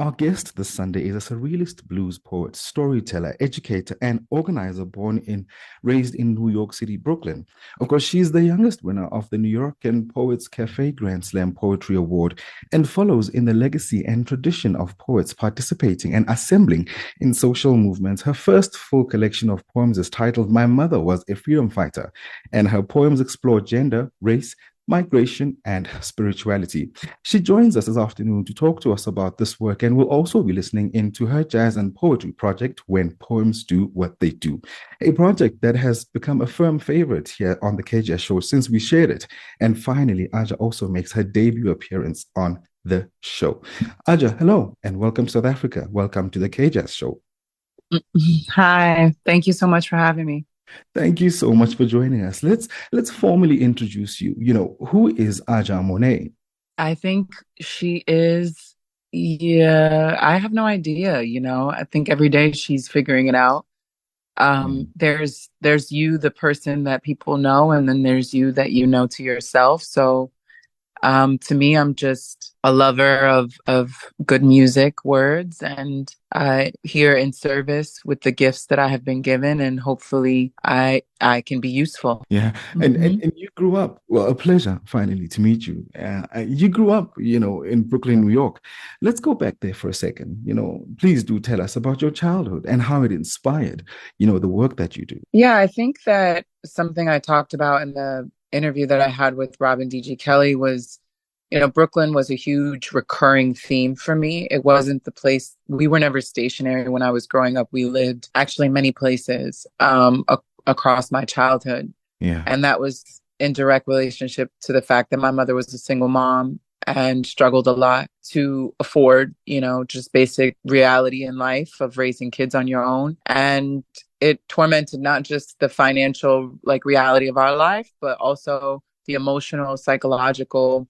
Our guest this Sunday is a surrealist blues poet, storyteller, educator, and organizer raised in New York City, Brooklyn. Of course, she's the youngest winner of the Nuyorican Poets Cafe Grand Slam Poetry Award and follows in the legacy and tradition of poets participating and assembling in social movements. Her first full collection of poems is titled My Mother Was a Freedom Fighter, and her poems explore gender, race, migration, and spirituality. She joins us this afternoon to talk to us about this work, and we'll also be listening into her jazz and poetry project, When Poems Do What They Do, a project that has become a firm favorite here on the KJS show since we shared it. And finally, Aja also makes her debut appearance on the show. Aja, hello, and welcome to South Africa. Welcome to the KJS show. Hi, thank you so much for having me. Thank you so much for joining us. Let's formally introduce you. Who is Aja Monet? I think she is, yeah, I have no idea, I think every day she's figuring it out. Mm. There's you, the person that people know, and then there's you that you know to yourself. So to me, I'm just a lover of good music, words, and here in service with the gifts that I have been given, and hopefully I can be useful. Yeah, and, Hmm. and and you grew up. Well, a pleasure finally to meet you. You grew up, in Brooklyn, New York. Let's go back there for a second. Please do tell us about your childhood and how it inspired, the work that you do. Yeah, I think that something I talked about in the interview that I had with Robin D.G. Kelly was, Brooklyn was a huge recurring theme for me. It wasn't the place, we were never stationary when I was growing up. We lived actually many places across my childhood. Yeah, And that was in direct relationship to the fact that my mother was a single mom and struggled a lot to afford, just basic reality in life of raising kids on your own. And it tormented not just the financial reality of our life, but also the emotional, psychological,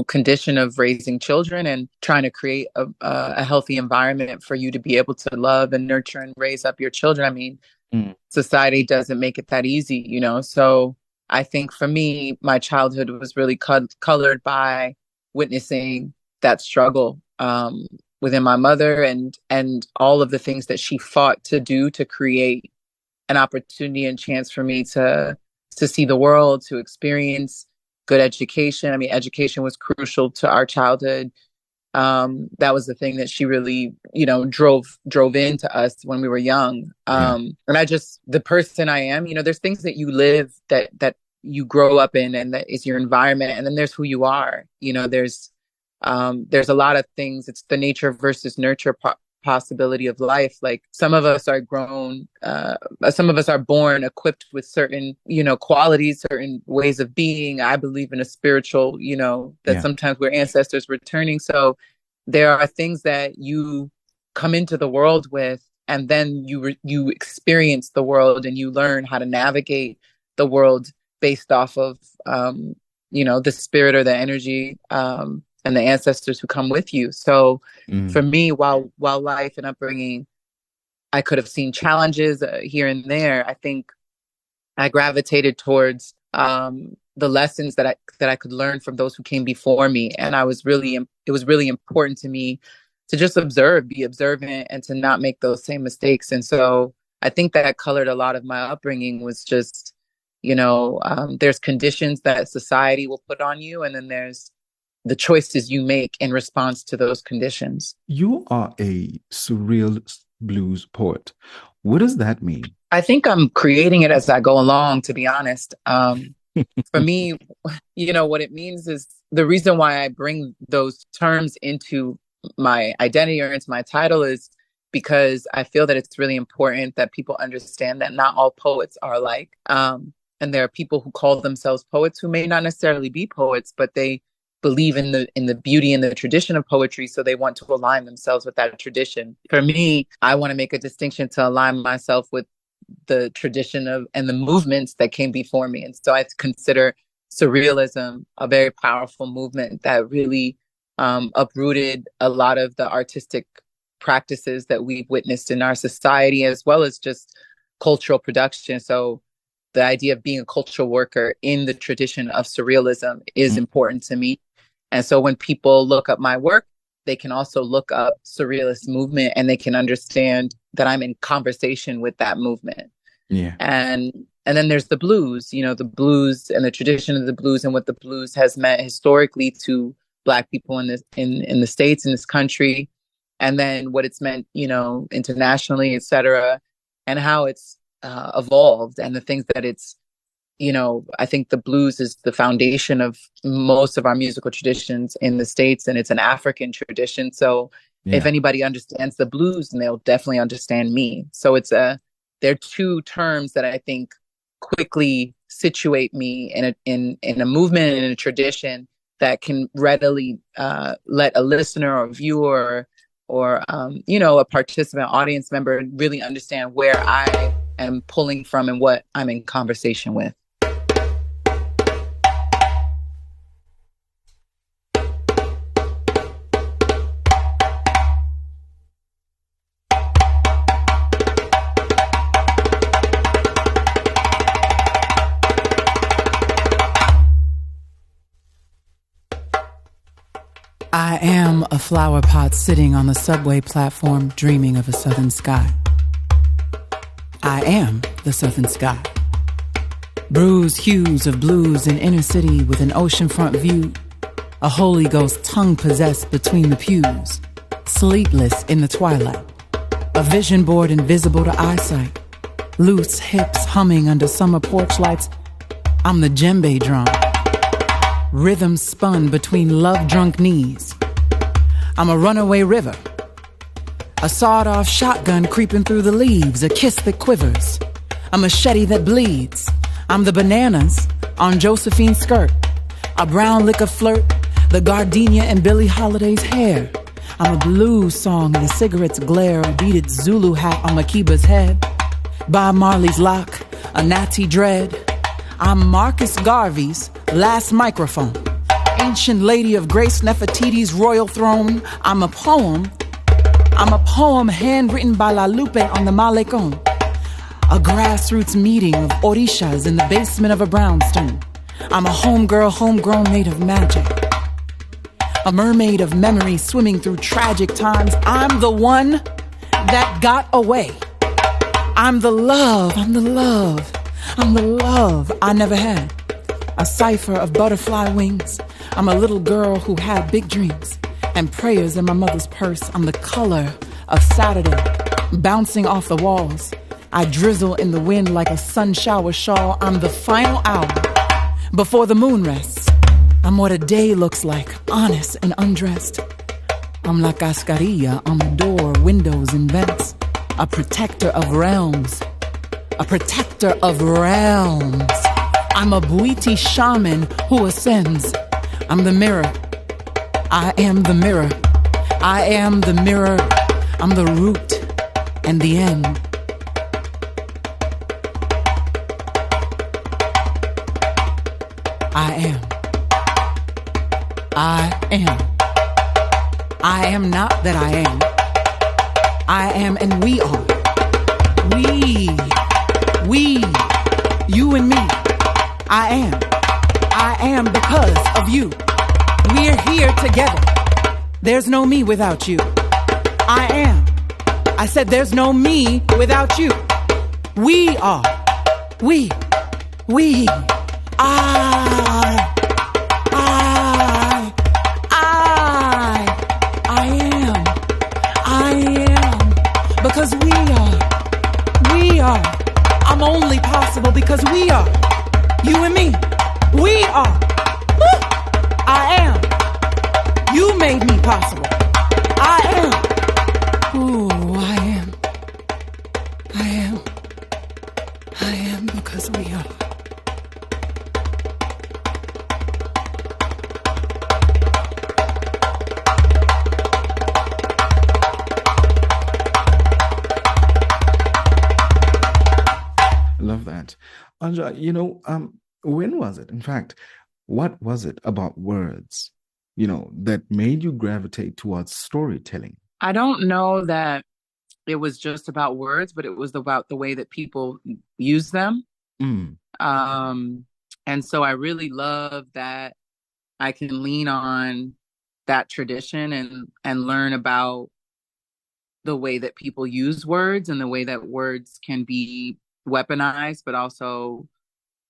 condition of raising children and trying to create a healthy environment for you to be able to love and nurture and raise up your children. I mean, mm, society doesn't make it that easy, So I think for me, my childhood was really colored by witnessing that struggle within my mother and all of the things that she fought to do to create an opportunity and chance for me to see the world, to experience good education. I mean, education was crucial to our childhood. That was the thing that she really drove into us when we were young. yeah, And the person I am, there's things that you live that you grow up in and that is your environment, and then there's who you are. There's a lot of things. It's the nature versus nurture possibility of life. Like some of us are some of us are born equipped with certain qualities, certain ways of being. I believe in a spiritual, that yeah. sometimes we're ancestors returning. So there are things that you come into the world with, and then you experience the world and you learn how to navigate the world based off of the spirit or the energy and the ancestors who come with you. So for Mm, me, while life and upbringing, I could have seen challenges here and there. I think I gravitated towards the lessons that I could learn from those who came before me, and it was really important to me to just observe, be observant, and to not make those same mistakes. And so I think that colored a lot of my upbringing was just, there's conditions that society will put on you, and then there's the choices you make in response to those conditions. you are a surreal blues poet. What does that mean? I think I'm creating it as I go along, to be honest. For me, what it means is the reason why I bring those terms into my identity or into my title is because I feel that it's really important that people understand that not all poets are alike. And there are people who call themselves poets who may not necessarily be poets, but they believe in the beauty and the tradition of poetry, so they want to align themselves with that tradition. For me, I want to make a distinction to align myself with the tradition of and the movements that came before me. And so I consider surrealism a very powerful movement that really uprooted a lot of the artistic practices that we've witnessed in our society, as well as just cultural production. So the idea of being a cultural worker in the tradition of surrealism is Mm, important to me. And so when people look up my work, they can also look up surrealist movement and they can understand that I'm in conversation with that movement. Yeah. And then there's the blues, the blues and the tradition of the blues and what the blues has meant historically to Black people in the States, in this country, and then what it's meant, internationally, et cetera, and how it's evolved and the things that it's, I think the blues is the foundation of most of our musical traditions in the States, and it's an African tradition. So if Yeah. anybody understands the blues, then they'll definitely understand me. So they're two terms that I think quickly situate me in a movement and in a tradition that can readily let a listener or viewer or a participant, audience member really understand where I am pulling from and what I'm in conversation with. I am a flower pot sitting on the subway platform dreaming of a southern sky. I am the southern sky. Bruised hues of blues in inner city with an oceanfront view. A Holy Ghost tongue possessed between the pews. Sleepless in the twilight. A vision board invisible to eyesight. Loose hips humming under summer porch lights. I'm the djembe drum. Rhythm spun between love-drunk knees. I'm a runaway river. A sawed-off shotgun creeping through the leaves, a kiss that quivers. A machete that bleeds. I'm the bananas on Josephine's skirt. A brown liquor flirt, the gardenia in Billie Holiday's hair. I'm a blues song in a cigarette's glare, a beaded Zulu hat on Makiba's head. Bob Marley's lock, a natty dread. I'm Marcus Garvey's last microphone. Ancient lady of Grace Nefertiti's royal throne. I'm a poem handwritten by La Lupe on the Malecon. A grassroots meeting of orishas in the basement of a brownstone. I'm a homegirl, homegrown made of magic. A mermaid of memory swimming through tragic times. I'm the one that got away. I'm the love I never had. A cipher of butterfly wings. I'm a little girl who had big dreams and prayers in my mother's purse. I'm the color of Saturday, bouncing off the walls. I drizzle in the wind like a sun shower shawl. I'm the final hour before the moon rests. I'm what a day looks like, honest and undressed. I'm la cascarilla on the door, windows and vents. A protector of realms. A protector of realms. I'm a Bwiti shaman who ascends. I'm the mirror. I am the mirror. I am the mirror. I'm the root and the end. I am. I am. I am not that I am. I am and we are. We, you and me. I am. I am because of you. We're here together. There's no me without you. I am. I said there's no me without you. We are. We. I am. Because we are. I'm only possible because we are. You and me. We are. Woo! I am. You made me possible. I am. Ooh, I am. I am. I am because we are. Love that. Anja, when was it? In fact, what was it about words, that made you gravitate towards storytelling? I don't know that it was just about words, but it was about the way that people use them. Mm. And so I really love that I can lean on that tradition and learn about the way that people use words and the way that words can be weaponized, but also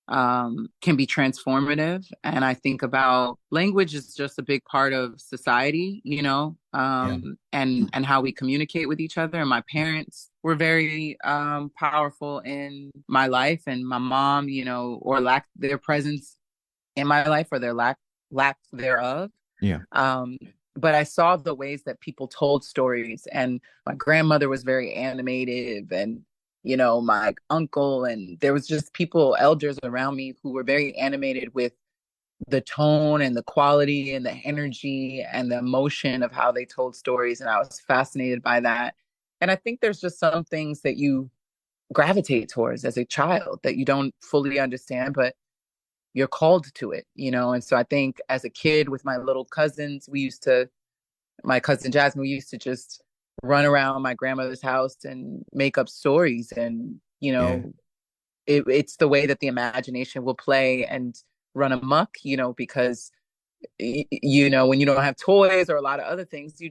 can be transformative. And I think about language is just a big part of society, Yeah. and how we communicate with each other. And my parents were very powerful in my life, and my mom, or lack their presence in my life, or their lack thereof. Yeah. But I saw the ways that people told stories, and my grandmother was very animative, and my uncle, and there was just people, elders around me who were very animated with the tone and the quality and the energy and the emotion of how they told stories. And I was fascinated by that. And I think there's just some things that you gravitate towards as a child that you don't fully understand, but you're called to it, And so I think as a kid with my little cousins, my cousin Jasmine, we used to just run around my grandmother's house and make up stories. And, Yeah. it's the way that the imagination will play and run amok, because, when you don't have toys or a lot of other things,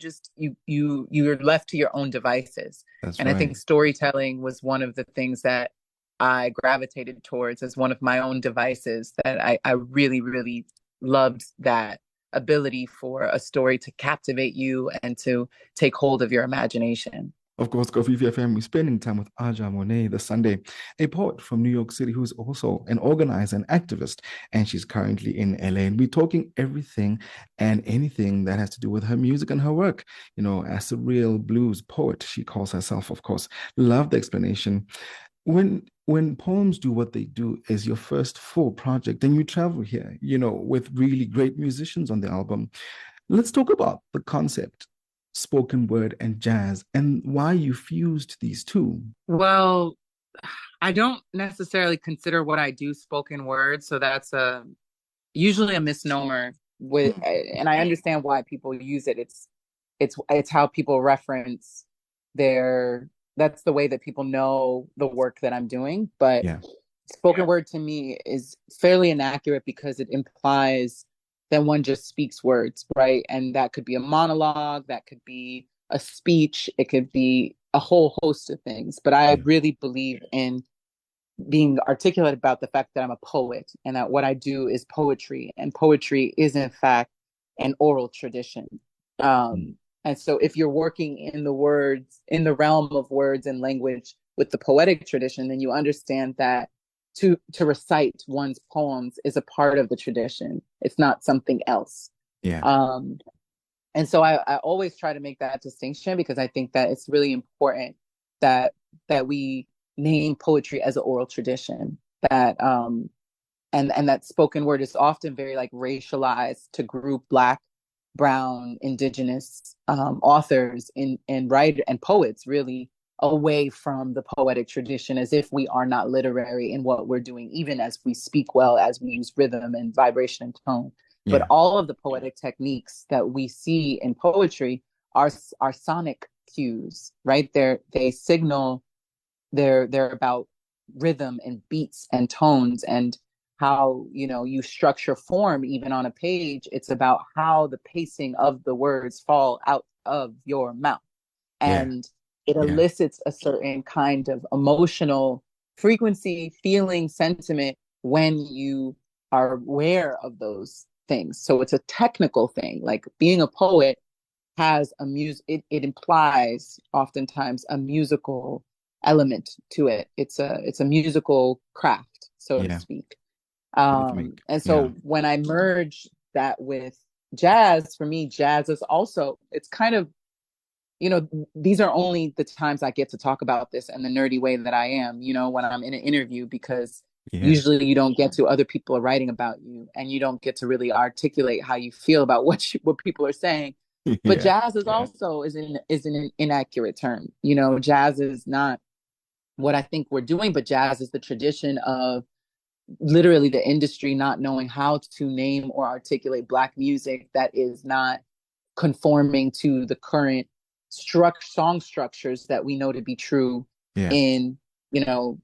you're left to your own devices. That's And I right. think storytelling was one of the things that I gravitated towards as one of my own devices, that I really, really loved that ability for a story to captivate you and to take hold of your imagination. Of course, Kofifi FM, we're spending time with Aja Monet this Sunday, a poet from New York City who's also an organizer and activist, and she's currently in LA. And we're talking everything and anything that has to do with her music and her work. As a real blues poet, she calls herself, of course. Love the explanation. When poems do what they do is your first full project, and you travel here, with really great musicians on the album. Let's talk about the concept, spoken word and jazz, and why you fused these two. Well, I don't necessarily consider what I do spoken word, so that's usually a misnomer. And I understand why people use it. It's how people reference their. That's the way that people know the work that I'm doing. But Yeah, spoken word to me is fairly inaccurate because it implies that one just speaks words, right? And that could be a monologue, that could be a speech, it could be a whole host of things. But I yeah, really believe in being articulate about the fact that I'm a poet and that what I do is poetry, and poetry is in fact an oral tradition. mm, And so if you're working in the words, in the realm of words and language with the poetic tradition, then you understand that to recite one's poems is a part of the tradition. It's not something else. yeah, Um, and so I always try to make that distinction because I think that it's really important that we name poetry as an oral tradition. That and that spoken word is often very like racialized to group Black, Brown, Indigenous authors and writer and poets really away from the poetic tradition, as if we are not literary in what we're doing, even as we speak well, as we use rhythm and vibration and tone. But yeah, all of the poetic techniques that we see in poetry are sonic cues, right? They signal, they're about rhythm and beats and tones, and how you structure form. Even on a page, it's about how the pacing of the words fall out of your mouth, yeah, and it yeah, elicits a certain kind of emotional frequency, feeling, sentiment when you are aware of those things. So it's a technical thing. Like being a poet has a music, it implies oftentimes a musical element to it. It's a musical craft, so to yeah. speak. Rhythmic. And Yeah, so when I merge that with jazz, for me, jazz is also, it's kind of, these are only the times I get to talk about this in the nerdy way that I am, when I'm in an interview, because yeah, usually you don't get to, other people are writing about you and you don't get to really articulate how you feel about what people are saying. But yeah, jazz is also is an inaccurate term. Jazz is not what I think we're doing, but jazz is the tradition of literally the industry not knowing how to name or articulate Black music that is not conforming to the current song structures that we know to be true yeah, in the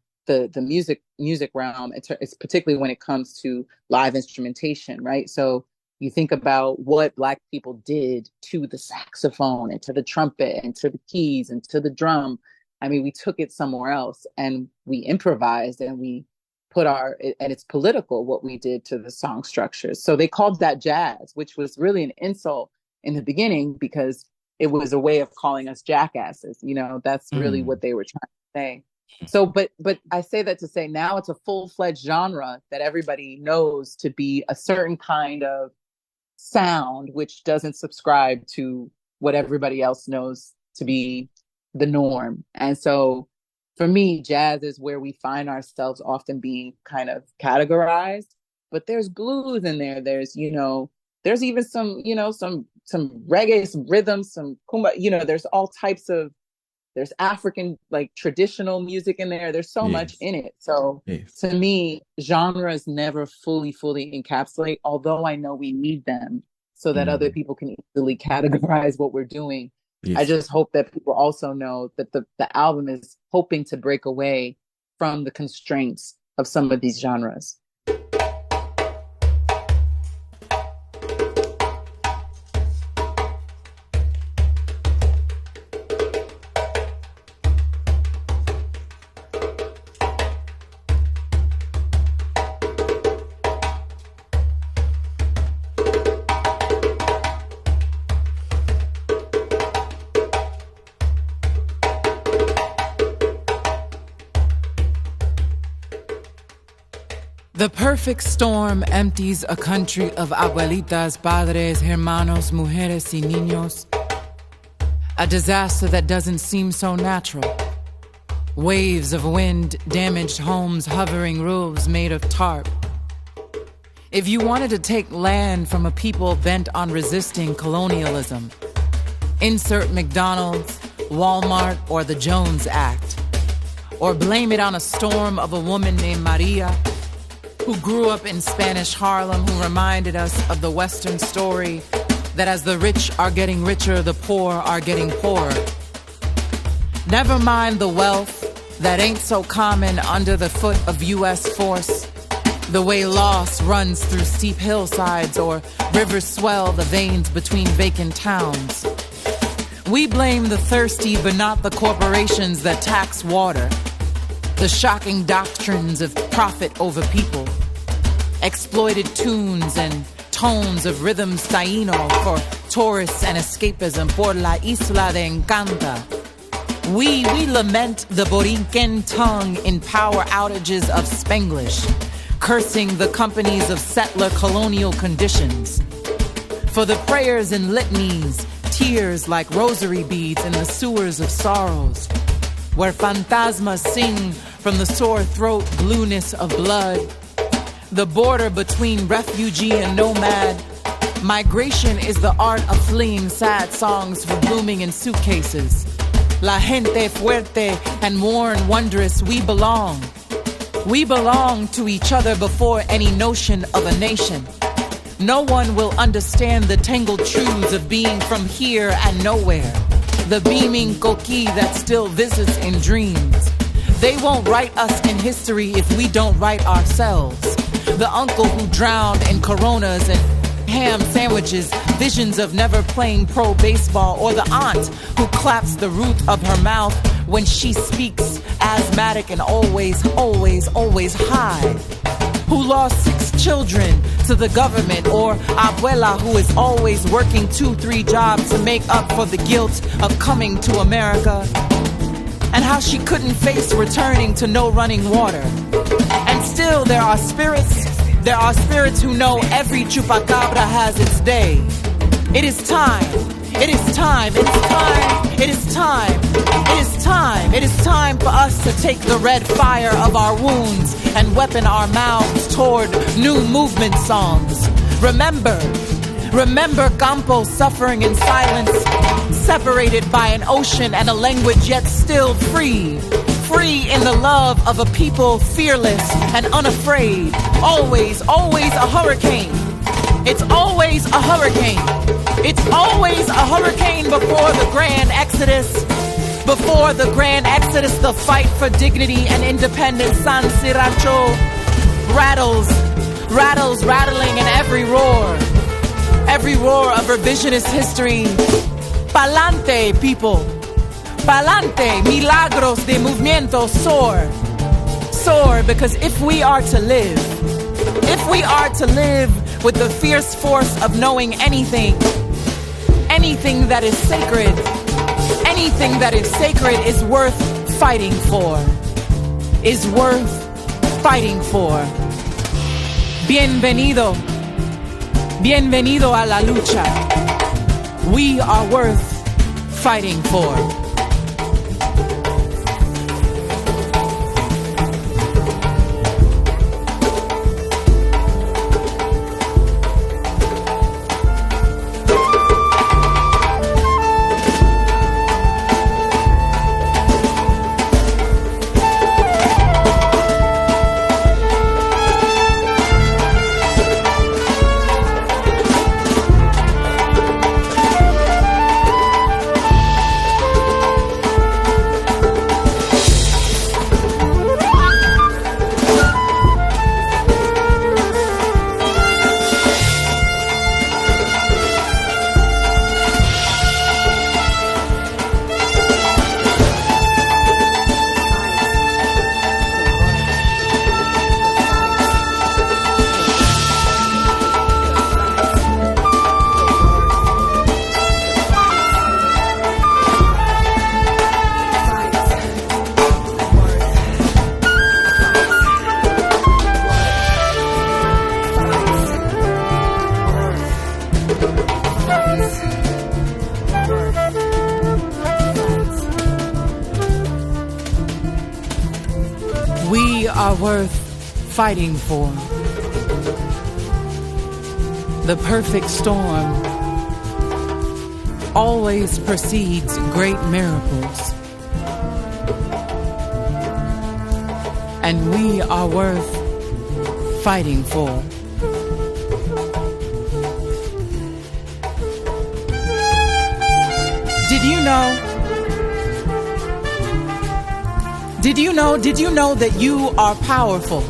music realm. It's particularly when it comes to live instrumentation, right? So You think about what Black people did to the saxophone and to the trumpet and to the keys and to the drum. I mean, we took it somewhere else and we improvised and we put and it's political what we did to the song structures. So they called that jazz, which was really an insult in the beginning because it was a way of calling us jackasses. You know, that's really what they were trying to say. So, but I say that to say now it's a full-fledged genre that everybody knows to be a certain kind of sound, which doesn't subscribe to what everybody else knows to be the norm. And so for me, jazz is where we find ourselves often being kind of categorized, but there's blues in there. There's, you know, there's even some, you know, some reggae, some rhythm, some kumba, you know, there's all types of, there's African, like traditional music in there. There's so much in it. So to me, genres never fully encapsulate, although I know we need them so that other people can easily categorize what we're doing. I just hope that people also know that the album is hoping to break away from the constraints of some of these genres. The perfect storm empties a country of abuelitas, padres, hermanos, mujeres y niños. A disaster that doesn't seem so natural. Waves of wind, damaged homes, hovering roofs made of tarp. If you wanted to take land from a people bent on resisting colonialism, insert McDonald's, Walmart, or the Jones Act. Or blame it on a storm of a woman named Maria, who grew up in Spanish Harlem, who reminded us of the Western story that as the rich are getting richer, the poor are getting poorer. Never mind the wealth that ain't so common under the foot of U.S. force, the way loss runs through steep hillsides or rivers swell the veins between vacant towns. We blame the thirsty but not the corporations that tax water, the shocking doctrines of profit over people, exploited tunes and tones of rhythms taíno for tourists and escapism por la isla de Encanta. We lament the Borinquen tongue in power outages of Spanglish, cursing the companies of settler colonial conditions. For the prayers and litanies, tears like rosary beads in the sewers of sorrows, where phantasmas sing from the sore throat blueness of blood. The border between refugee and nomad. Migration is the art of fleeing sad songs for blooming in suitcases. La gente fuerte and worn wondrous, we belong. We belong to each other before any notion of a nation. No one will understand the tangled truths of being from here and nowhere. The beaming coquille that still visits in dreams. They won't write us in history if we don't write ourselves. The uncle who drowned in Coronas and ham sandwiches, visions of never playing pro baseball, or the aunt who claps the root of her mouth when she speaks, asthmatic and always high. Who lost 6 children to the government, or abuela who is always working 2-3 jobs to make up for the guilt of coming to America, and how she couldn't face returning to no running water. And still there are spirits who know every chupacabra has its day. It is time. It is time. It is time. It is time. It is time. It is time for us to take the red fire of our wounds and weapon our mouths toward new movement songs. Remember Campo suffering in silence, separated by an ocean and a language, yet still free. Free in the love of a people fearless and unafraid. Always a hurricane. It's always a hurricane. It's always a hurricane before the grand exodus. Before the grand exodus, the fight for dignity and independence. San Siracho rattling in every roar. Every roar of revisionist history. Pa'lante, people. Pa'lante, milagros de movimiento, soar. Soar, because if we are to live with the fierce force of knowing anything that is sacred, anything that is sacred is worth fighting for, is worth fighting for. Bienvenido a la lucha. We are worth fighting for. We are worth fighting for. The perfect storm always precedes great miracles. And we are worth fighting for. Did you know? Did you know that you are powerful?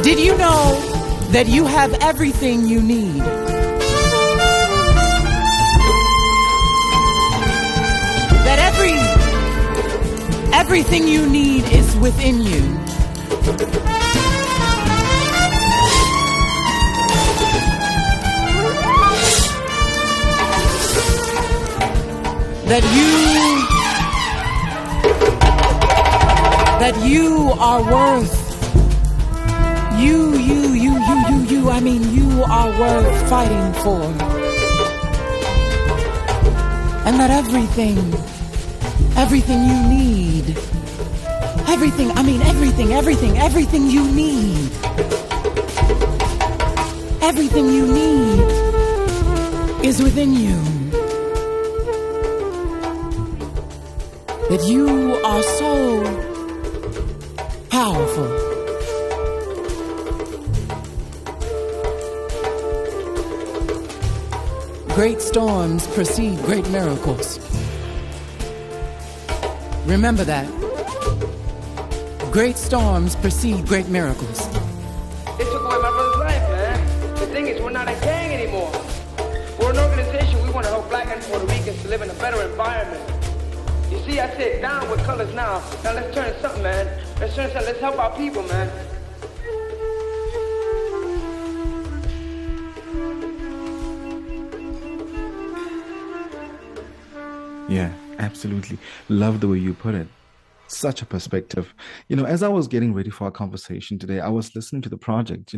Did you know that you have everything you need? That everything you need is within you. That you are worth, you are worth fighting for. And that everything you need, everything you need, everything you need is within you. That you are so powerful. Great storms precede great miracles. Remember that. Great storms precede great miracles. They took away my brother's life, man. The thing is, we're not a gang anymore. We're an organization. We want to help Black and Puerto Ricans to live in a better environment. You see, I said down with colors now. Now let's turn something, man. Let's turn something. Let's help our people, man. Yeah, absolutely. Love the way you put it. Such a perspective. As I was getting ready for our conversation today, I was listening to the project,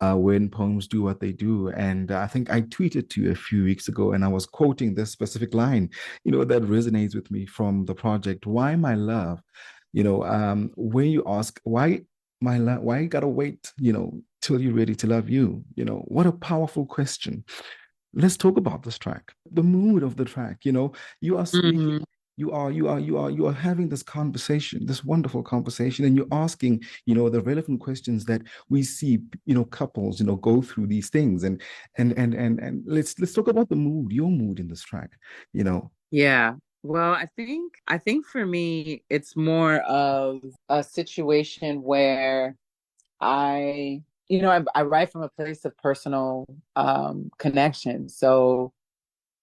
when poems do what they do. And I think I tweeted to you a few weeks ago, and I was quoting this specific line, that resonates with me from the project. Why my love? Where you ask, why my love? Why you gotta wait, till you're ready to love you? What a powerful question. Let's talk about this track, the mood of the track. You are speaking, you are having this conversation, this wonderful conversation, and you're asking, the relevant questions that we see, couples, go through these things. And let's talk about the mood, your mood in this track. Yeah. Well, I think for me, it's more of a situation where I I write from a place of personal connection. So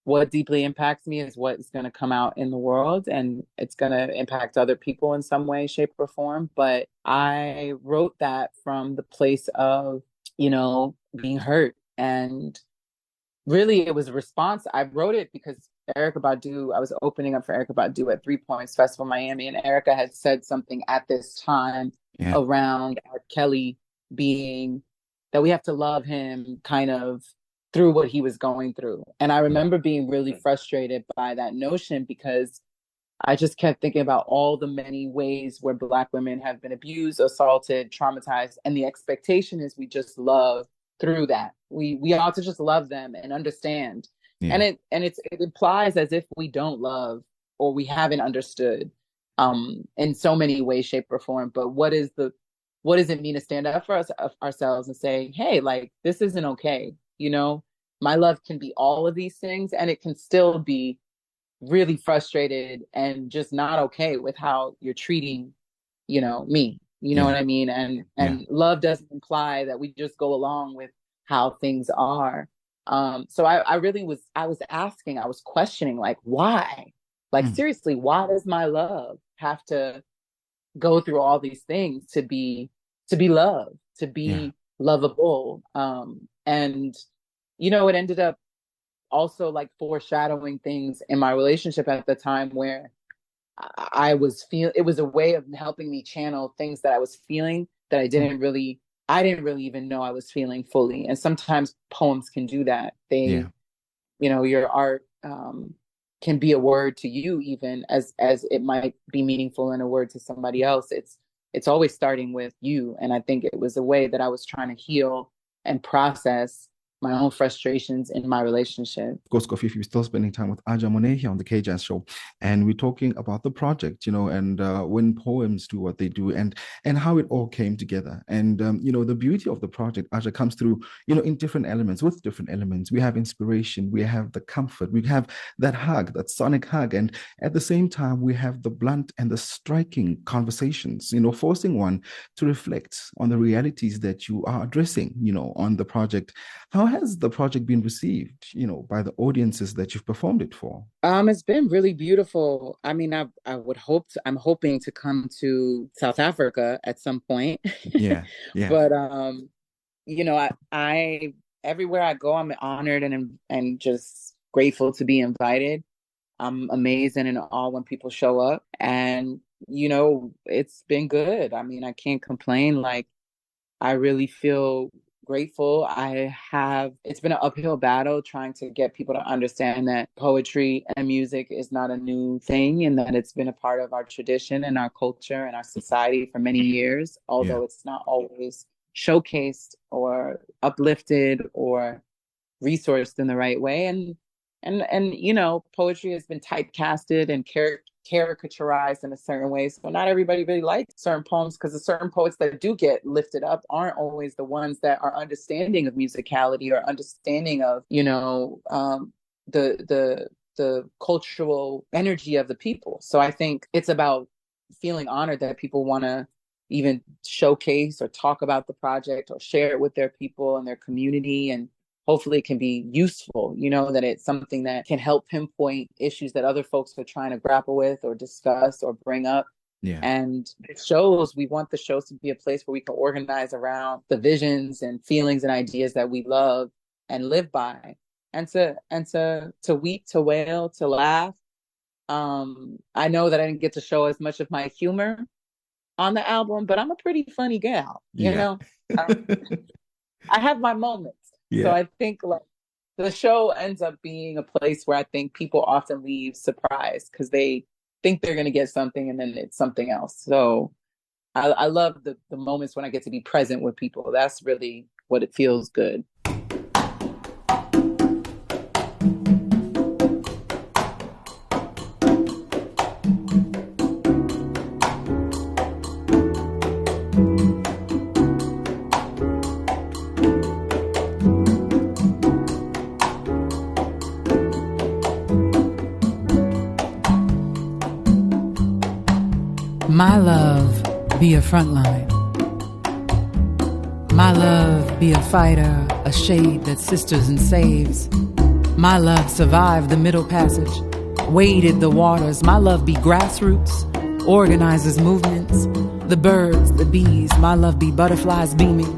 what deeply impacts me is what is going to come out in the world, and it's going to impact other people in some way, shape, or form. But I wrote that from the place of, being hurt. And really, it was a response. I wrote it because Erykah Badu, I was opening up for Erykah Badu at 3 Points Festival Miami, and Erykah had said something at this time around R. Kelly being that we have to love him kind of through what he was going through. And I remember being really frustrated by that notion because I just kept thinking about all the many ways where Black women have been abused, assaulted, traumatized, and the expectation is we just love through that. We ought to just love them and understand. Yeah. And it implies as if we don't love or we haven't understood in so many ways, shape, or form. But what does it mean to stand up for ourselves and say, hey, like, this isn't okay. My love can be all of these things, and it can still be really frustrated and just not okay with how you're treating, me. You know what I mean? And love doesn't imply that we just go along with how things are. So I was questioning, like, why? Like, seriously, why does my love have to go through all these things to be loved, to be lovable? And it ended up also like foreshadowing things in my relationship at the time where it was a way of helping me channel things that I was feeling that I didn't really even know I was feeling fully. And sometimes poems can do that. Your art can be a word to you, even as it might be meaningful in a word to somebody else. It's always starting with you. And I think it was a way that I was trying to heal and process my own frustrations in my relationship. Of course, Kofifi, we're still spending time with Aja Monet here on the K-Jazz Show, and we're talking about the project, and when poems do what they do, and how it all came together. And the beauty of the project, Aja, comes through, in different elements. With different elements, we have inspiration, we have the comfort, we have that hug, that sonic hug, and at the same time, we have the blunt and the striking conversations, forcing one to reflect on the realities that you are addressing, on the project. How has the project been received, by the audiences that you've performed it for? It's been really beautiful. I mean, I'm hoping to come to South Africa at some point. Yeah. But I everywhere I go, I'm honored and just grateful to be invited. I'm amazed and in awe when people show up, and it's been good. I mean, I can't complain. Like, I really feel grateful. It's been an uphill battle trying to get people to understand that poetry and music is not a new thing, and that it's been a part of our tradition and our culture and our society for many years, although it's not always showcased or uplifted or resourced in the right way. And poetry has been typecasted and caricaturized in a certain way. So not everybody really likes certain poems, because the certain poets that do get lifted up aren't always the ones that are understanding of musicality or understanding of, the cultural energy of the people. So I think it's about feeling honored that people want to even showcase or talk about the project or share it with their people and their community, and hopefully it can be useful, that it's something that can help pinpoint issues that other folks are trying to grapple with or discuss or bring up. And we want the shows to be a place where we can organize around the visions and feelings and ideas that we love and live by, and to weep, to wail, to laugh. I know that I didn't get to show as much of my humor on the album, but I'm a pretty funny gal, I have my moments. So I think like the show ends up being a place where I think people often leave surprised because they think they're going to get something and then it's something else. So I love the moments when I get to be present with people. That's really what it feels good. My love be a frontline. My love be a fighter, a shade that sisters and saves. My love survived the middle passage, waded the waters. My love be grassroots, organizes movements. The birds, the bees, my love be butterflies beaming.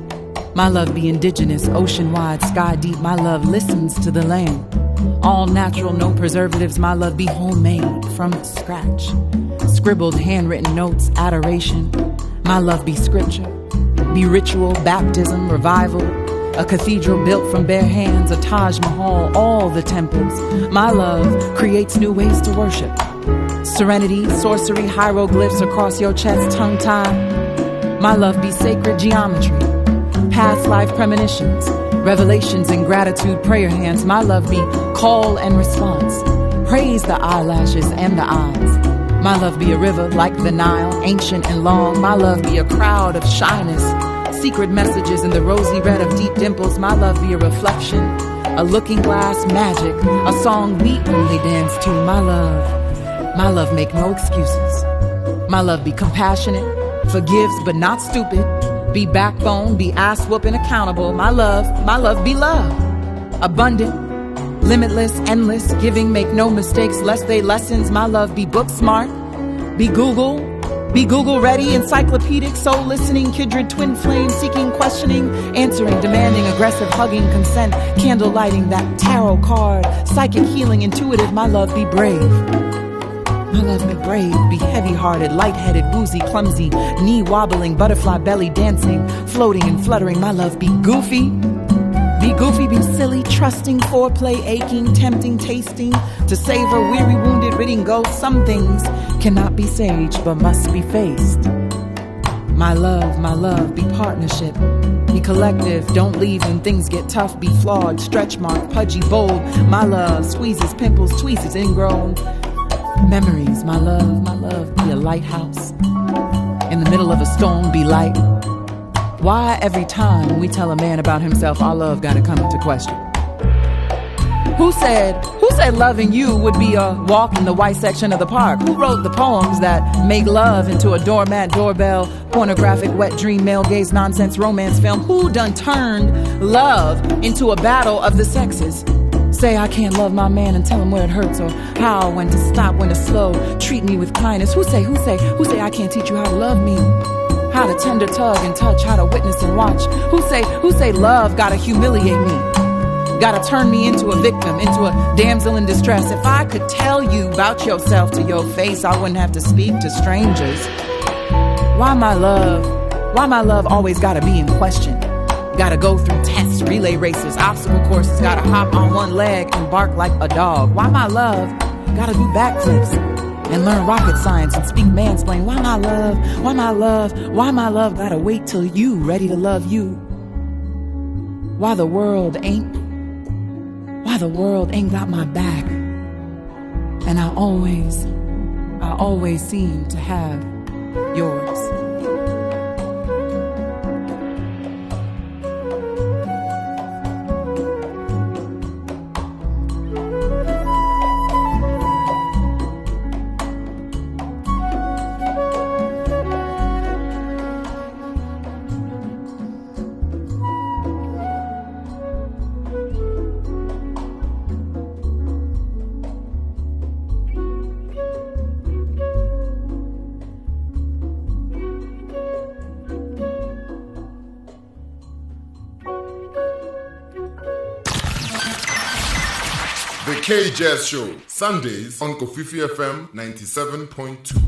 My love be indigenous, ocean wide, sky deep. My love listens to the land. All natural, no preservatives. My love be homemade from scratch. Scribbled, handwritten notes, adoration. My love be scripture, be ritual, baptism, revival. A cathedral built from bare hands, a Taj Mahal, all the temples. My love creates new ways to worship. Serenity, sorcery, hieroglyphs across your chest, tongue-tied. My love be sacred geometry, past life premonitions, revelations in gratitude, prayer hands. My love be call and response, praise the eyelashes and the eyes. My love be a river like the Nile, ancient and long. My love be a crowd of shyness, secret messages in the rosy red of deep dimples. My love be a reflection, a looking glass magic, a song we only dance to. My love make no excuses. My love be compassionate, forgives but not stupid, be backbone, be ass whooping accountable. My love be love, abundant, limitless, endless, giving, make no mistakes, lest they lessons. My love be book smart, be Google ready, encyclopedic, soul listening, kindred, twin flame, seeking, questioning, answering, demanding, aggressive, hugging, consent, candle lighting, that tarot card, psychic healing, intuitive. My love be brave. My love be brave, be heavy-hearted, light-headed, woozy, clumsy, knee-wobbling, butterfly belly dancing, floating and fluttering. My love be goofy, be silly, trusting, foreplay, aching, tempting, tasting, to savor, weary, wounded, ridding ghosts. Some things cannot be saged, but must be faced. My love, be partnership, be collective, don't leave when things get tough, be flawed, stretch mark, pudgy, bold. My love squeezes, pimples, tweezes, ingrown memories. My love, be a lighthouse. In the middle of a storm, be light. Why every time we tell a man about himself, our love gotta come into question? Who said loving you would be a walk in the white section of the park? Who wrote the poems that make love into a doormat, doorbell, pornographic, wet dream, male gaze, nonsense, romance film? Who done turned love into a battle of the sexes? Say I can't love my man and tell him where it hurts, or how, when to stop, when to slow, treat me with kindness. Who say I can't teach you how to love me? How to tender tug and touch, how to witness and watch. Who say love gotta humiliate me? Gotta turn me into a victim, into a damsel in distress. If I could tell you about yourself to your face, I wouldn't have to speak to strangers. Why my love always gotta be in question? Gotta go through tests, relay races, obstacle courses, gotta hop on one leg and bark like a dog. Why my love gotta do backflips and learn rocket science and speak mansplain? Why my love gotta wait till you ready to love you? Why the world ain't got my back, and I always seem to have yours. The K-Jazz Show, Sundays on Kofifi FM 97.2.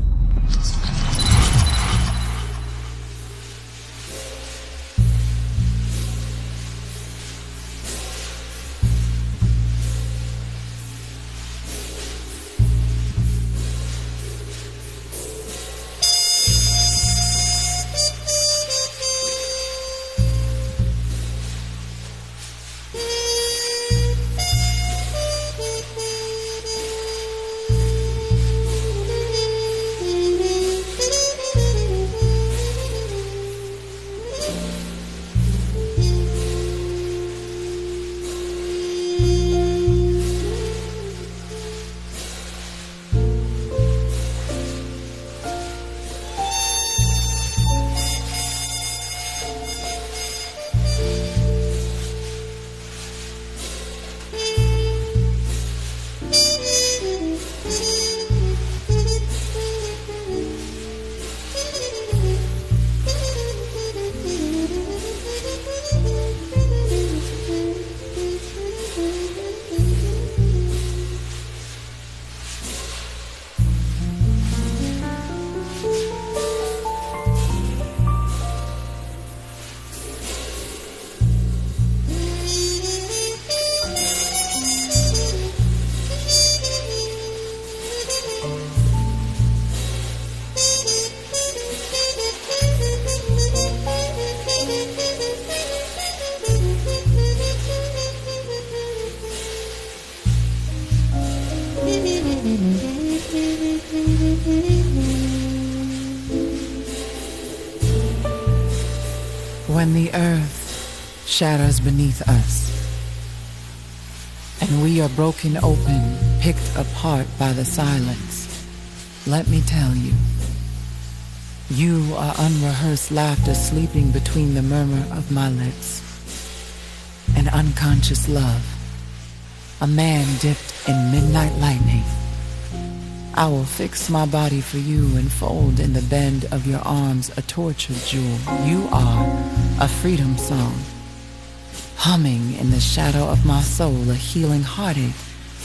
when the earth shatters beneath us, and we are broken open, picked apart by the silence, let me tell you, you are unrehearsed laughter sleeping between the murmur of my lips, an unconscious love, a man dipped in midnight lightning. I will fix my body for you and fold in the bend of your arms a tortured jewel. You are a freedom song, humming in the shadow of my soul, a healing heartache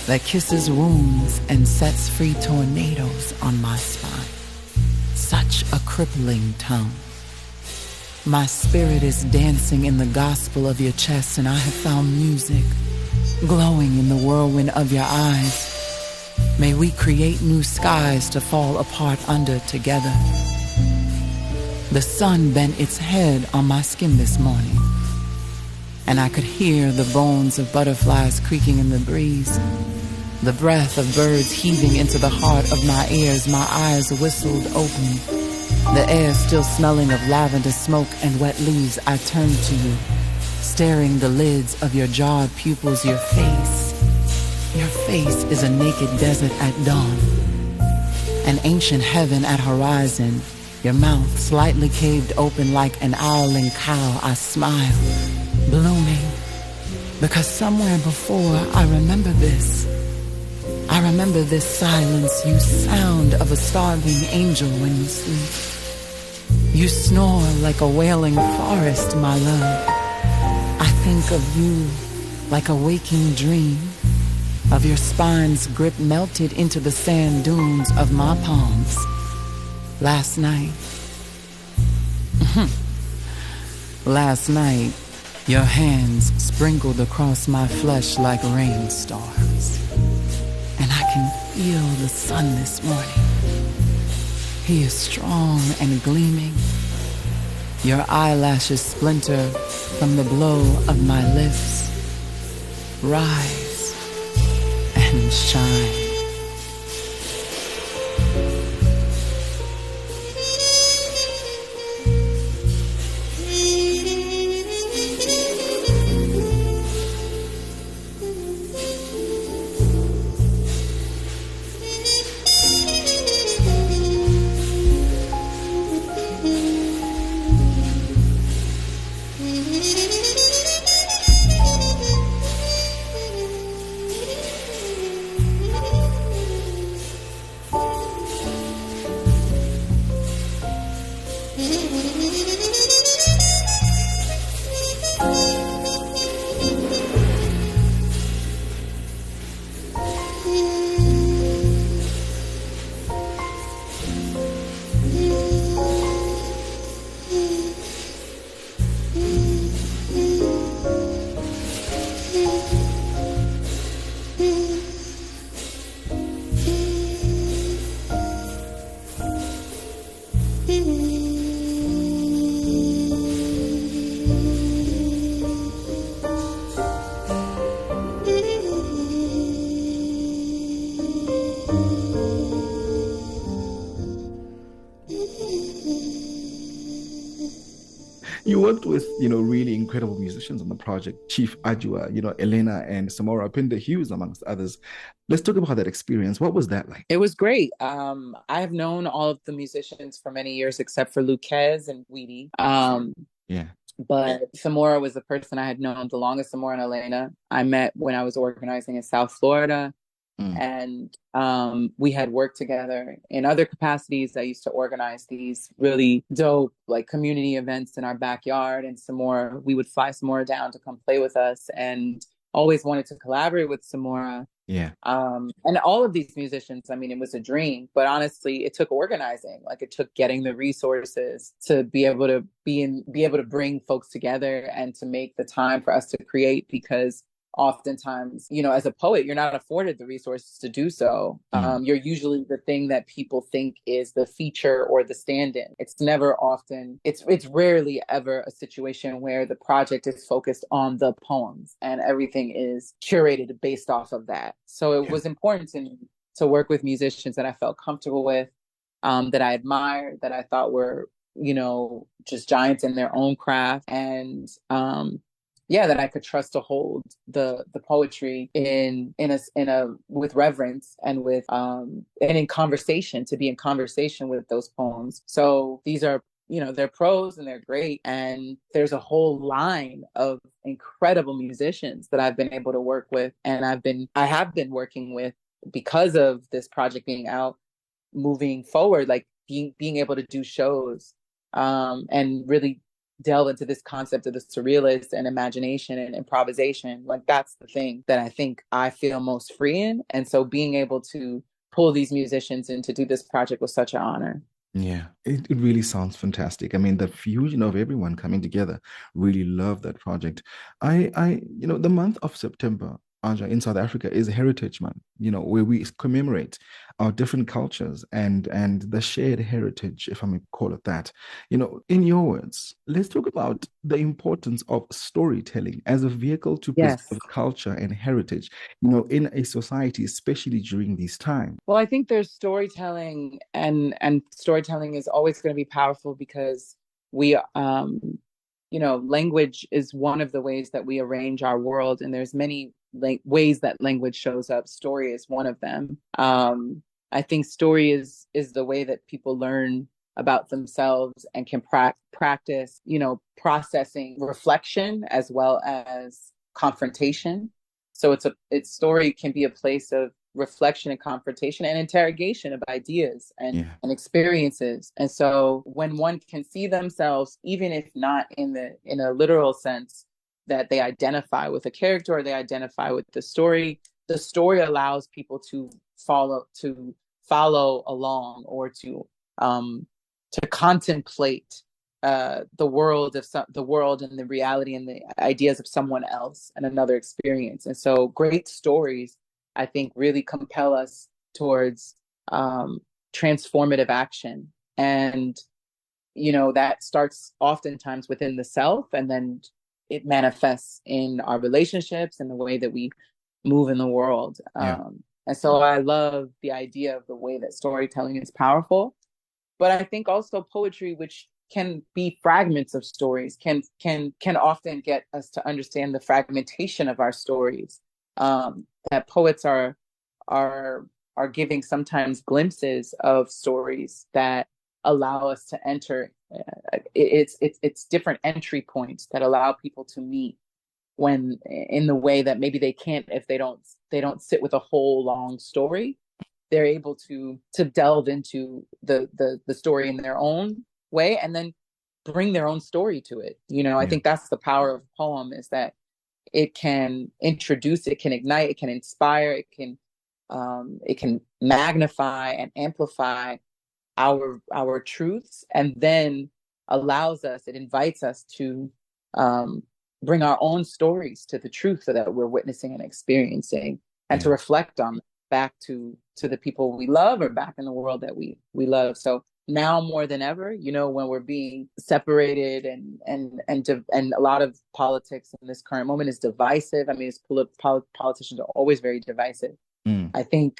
that kisses wounds and sets free tornadoes on my spine. Such a crippling tone. My spirit is dancing in the gospel of your chest, and I have found music glowing in the whirlwind of your eyes. May we create new skies to fall apart under together. The sun bent its head on my skin this morning, and I could hear the bones of butterflies creaking in the breeze, the breath of birds heaving into the heart of my ears. My eyes whistled open, the air still smelling of lavender smoke and wet leaves. I turned to you, staring the lids of your jarred pupils. Your face is a naked desert at dawn, an ancient heaven at horizon. Your mouth slightly caved open like an owling cow. I smile, blooming, because somewhere before I remember this. I remember this silence, you sound of a starving angel when you sleep. You snore like a wailing forest, my love. I think of you like a waking dream, of your spine's grip melted into the sand dunes of my palms. Last night, your hands sprinkled across my flesh like rainstorms. And I can feel the sun this morning. He is strong and gleaming. Your eyelashes splinter from the blow of my lips. Rise and shine. You worked with, really incredible musicians on the project, Chief Ajua, Elena and Samora Pinda Hughes, amongst others. Let's talk about that experience. What was that like? It was great. I have known all of the musicians for many years, except for Luquez and Weedy. Yeah. But Samora was the person I had known the longest. Samora and Elena I met when I was organizing in South Florida. And we had worked together in other capacities. I used to organize these really dope community events in our backyard, and Samora, we would fly Samora down to come play with us, and always wanted to collaborate with Samora. Yeah. And all of these musicians, it was a dream, but honestly, it took organizing. It took getting the resources to be able to bring folks together and to make the time for us to create, because oftentimes, as a poet, you're not afforded the resources to do so. You're usually the thing that people think is the feature or the stand-in. It's rarely ever a situation where the project is focused on the poems and everything is curated based off of that. So it was important to me to work with musicians that I felt comfortable with, that I admired, that I thought were just giants in their own craft. And that I could trust to hold the poetry in a with reverence and with and in conversation, to be in conversation with those poems. So these are, they're prose and they're great. And there's a whole line of incredible musicians that I've been able to work with, and I have been working with, because of this project being out, moving forward, like being able to do shows, and really delve into this concept of the surrealist and imagination and improvisation. Like, that's the thing that I think I feel most free in. And so being able to pull these musicians in to do this project was such an honor. Yeah, it really sounds fantastic. I mean, the fusion of everyone coming together, really love that project. The month of September, Aja, in South Africa is Heritage Month, where we commemorate our different cultures and the shared heritage, if I may call it that. In your words, let's talk about the importance of storytelling as a vehicle to Yes. preserve culture and heritage, in a society, especially during these times. Well, I think there's storytelling, and storytelling is always going to be powerful because we language is one of the ways that we arrange our world, and there's many ways that language shows up. Story is one of them. I think story is the way that people learn about themselves and can practice, processing reflection as well as confrontation. So story can be a place of reflection and confrontation and interrogation of ideas and experiences. And so when one can see themselves, even if not in a literal sense, that they identify with a character or they identify with the story allows people to follow along, or to contemplate the world and the reality and the ideas of someone else and another experience. And so great stories, I think, really compel us towards transformative action. And, that starts oftentimes within the self, and then it manifests in our relationships and the way that we move in the world. And so I love the idea of the way that storytelling is powerful. But I think also poetry, which can be fragments of stories, can often get us to understand the fragmentation of our stories. That poets are giving sometimes glimpses of stories that allow us to enter. It's different entry points that allow people to meet when, in the way that maybe they can't if they don't sit with a whole long story. They're able to delve into the story in their own way and then bring their own story to it. I think that's the power of poem, is that it can introduce, it can ignite, it can inspire, it can magnify and amplify our truths, and then it invites us to bring our own stories to the truth that we're witnessing and experiencing, and to reflect on back to the people we love, or back in the world that we love. So now more than ever, when we're being separated and a lot of politics in this current moment is divisive. I mean, politicians are always very divisive. I think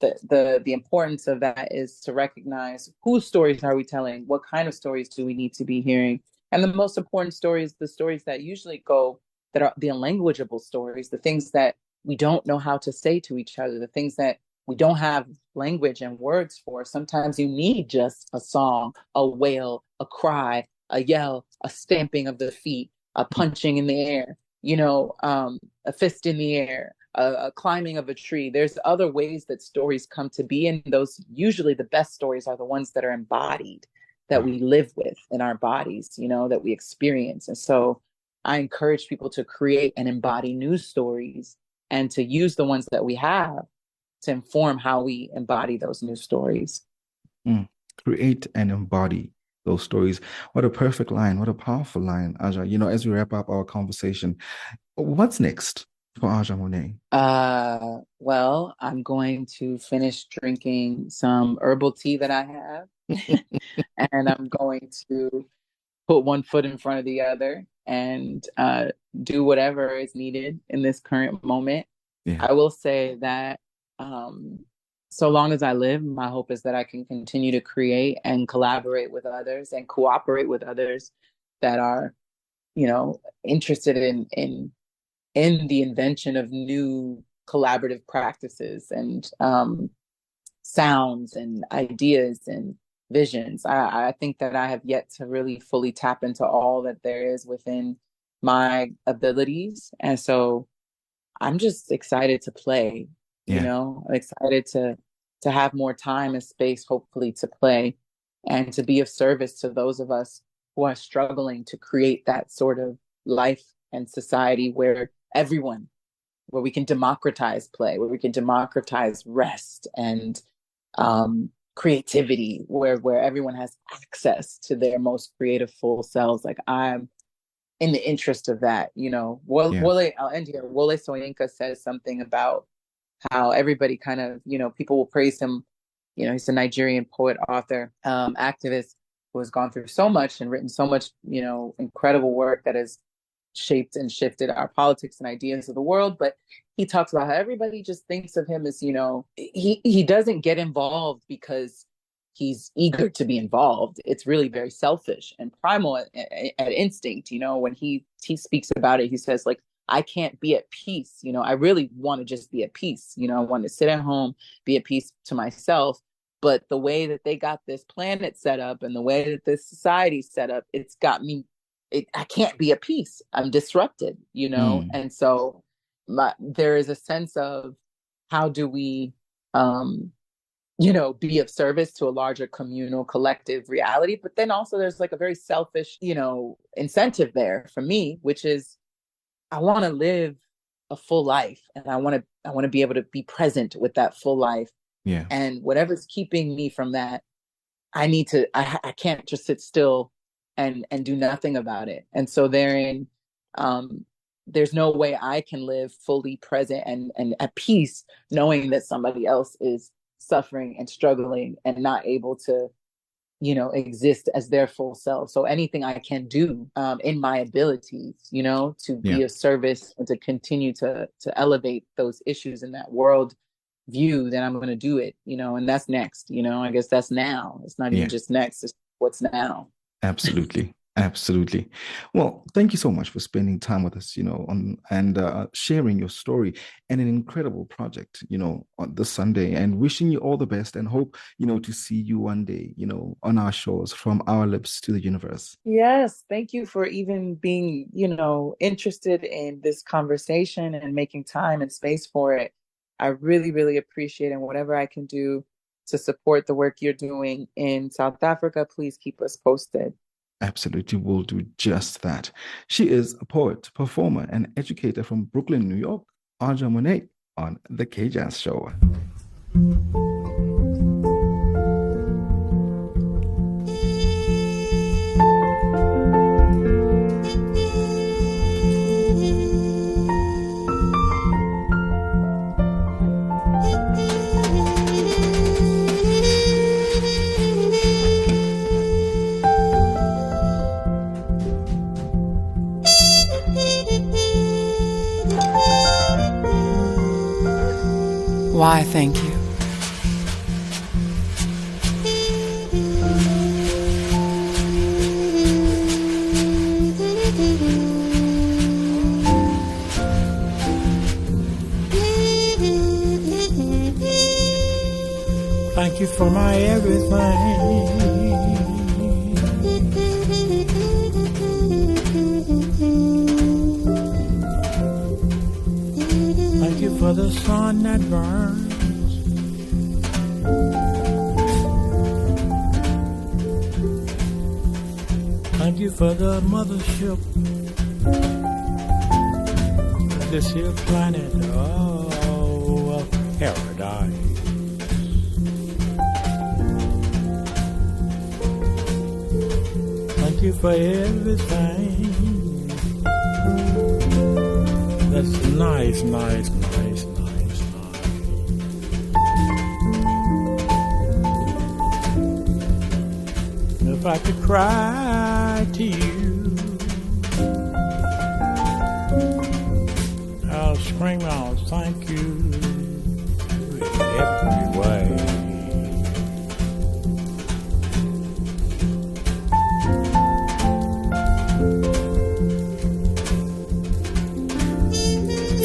the importance of that is to recognize whose stories are we telling, what kind of stories do we need to be hearing. And the most important stories, the stories that usually that are the unlanguageable stories, the things that we don't know how to say to each other, the things that we don't have language and words for. Sometimes you need just a song, a wail, a cry, a yell, a stamping of the feet, a punching in the air, a fist in the air, a climbing of a tree. There's other ways that stories come to be. And those, usually the best stories are the ones that are embodied, that we live with in our bodies, that we experience. And so I encourage people to create and embody new stories, and to use the ones that we have to inform how we embody those new stories. Create and embody those stories. What a perfect line. What a powerful line, Aja. As we wrap up our conversation, what's next for Aja Monet? Well, I'm going to finish drinking some herbal tea that I have, and I'm going to put one foot in front of the other and do whatever is needed in this current moment. I will say that so long as I live, my hope is that I can continue to create and collaborate with others and cooperate with others that are, interested in the invention of new collaborative practices and sounds and ideas and visions. I think that I have yet to really fully tap into all that there is within my abilities. And so I'm just excited to play, Yeah. I'm excited to have more time and space, hopefully, to play and to be of service to those of us who are struggling to create that sort of life and society where we can democratize play, where we can democratize rest and creativity, where everyone has access to their most creative full selves. Like, I'm in the interest of that, I'll end here. Wole Soyinka says something about how everybody kind of, people will praise him. He's a Nigerian poet, author, activist who has gone through so much and written so much, incredible work that has shaped and shifted our politics and ideas of the world. But he talks about how everybody just thinks of him as, he doesn't get involved because he's eager to be involved. It's really very selfish and primal at instinct. When he speaks about it, he says, like, I can't be at peace. I really want to just be at peace. I want to sit at home, be at peace to myself. But the way that they got this planet set up and the way that this society set up, it's got me, I can't be at peace. I'm disrupted, And so there is a sense of how do we, be of service to a larger communal collective reality. But then also there's like a very selfish, incentive there for me, which is I want to live a full life and I want to be able to be present with that full life. Yeah. And whatever's keeping me from that, I can't just sit still and do nothing about it. And so therein, there's no way I can live fully present and at peace, knowing that somebody else is suffering and struggling and not able to, exist as their full self. So anything I can do in my abilities, to be of service and to continue to elevate those issues in that world view, then I'm going to do it, and that's next, I guess that's now. It's not even just next, it's what's now. Absolutely. Absolutely. Well, thank you so much for spending time with us, and sharing your story and an incredible project, on this Sunday, and wishing you all the best and hope, to see you one day, on our shores, from our lips to the universe. Yes. Thank you for even being, interested in this conversation and making time and space for it. I really, really appreciate it. And whatever I can do to support the work you're doing in South Africa, please keep us posted. Absolutely, will do just that. She is a poet, performer, and educator from Brooklyn, New York, Aja Monet, on The K-Jazz Show. Why, thank you. Thank you for my everything. Thank you for the sun that burns. Thank you for the mothership, this here planet, of paradise. Thank you for everything that's nice, nice, nice, nice, nice. If I could cry to you, I'll scream out thank you in every way.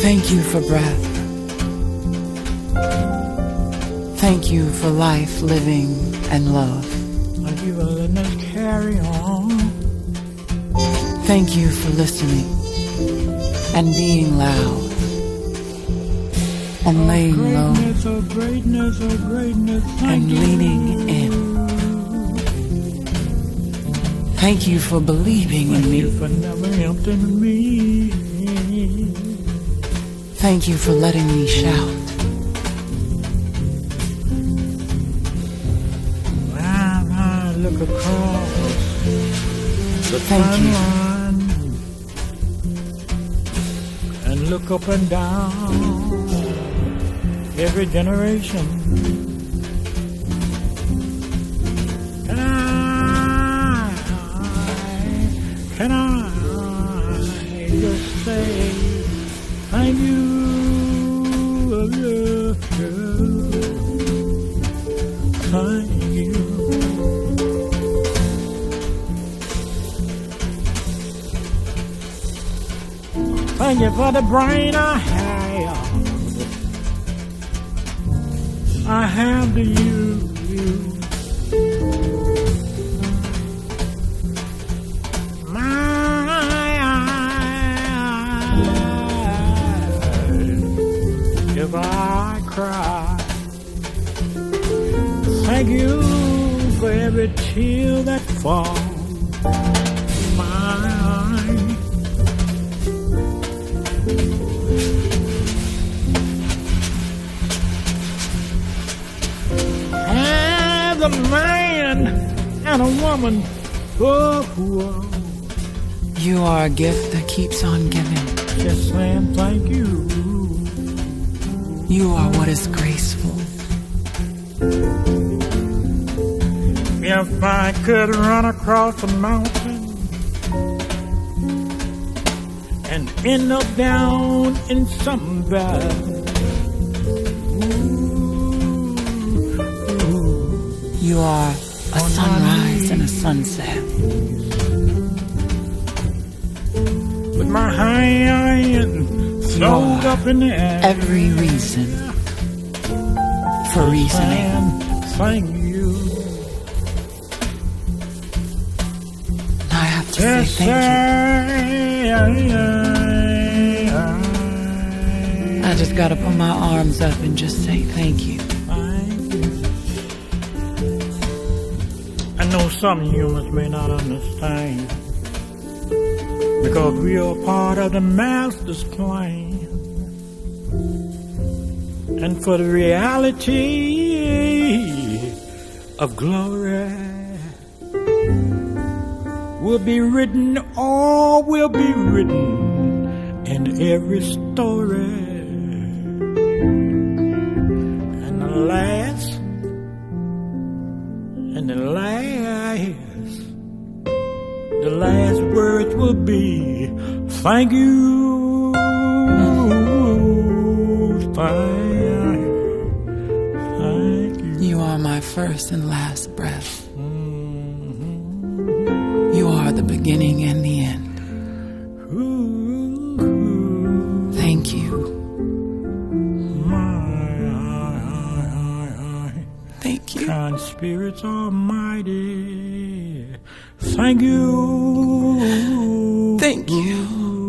Thank you for breath. Thank you for life, living, and love. Thank you for letting us carry on. Thank you for listening and being loud and laying low Greatness, and leaning in. Thank you for believing in me. for never emptying me. Thank you for letting me shout. I look across the Thank you. timeline and look up and down every generation. Can I just say thank you? Thank you. Thank you for the brain I have to use. If I cry, thank you for every tear that falls my eye. As a man and a woman, oh, You are a gift that keeps on giving. just saying thank you. You are what is graceful. If I could run across a mountain and end up down in some valley, You are a sunrise and a sunset. with my hand thrown up in the air, Every reason for reasoning. and thank you. I have to say Just thank you. I just gotta put my arms up and just say thank you. thank you. I know some humans may not understand, because we are part of the master's plan. And for the reality of glory will be written, all will be written in every story. And the last words will be thank you. Thank you. You are my first and last breath. You are the beginning and the end. Thank you. Thank you. Kind spirits almighty, thank you. Thank you.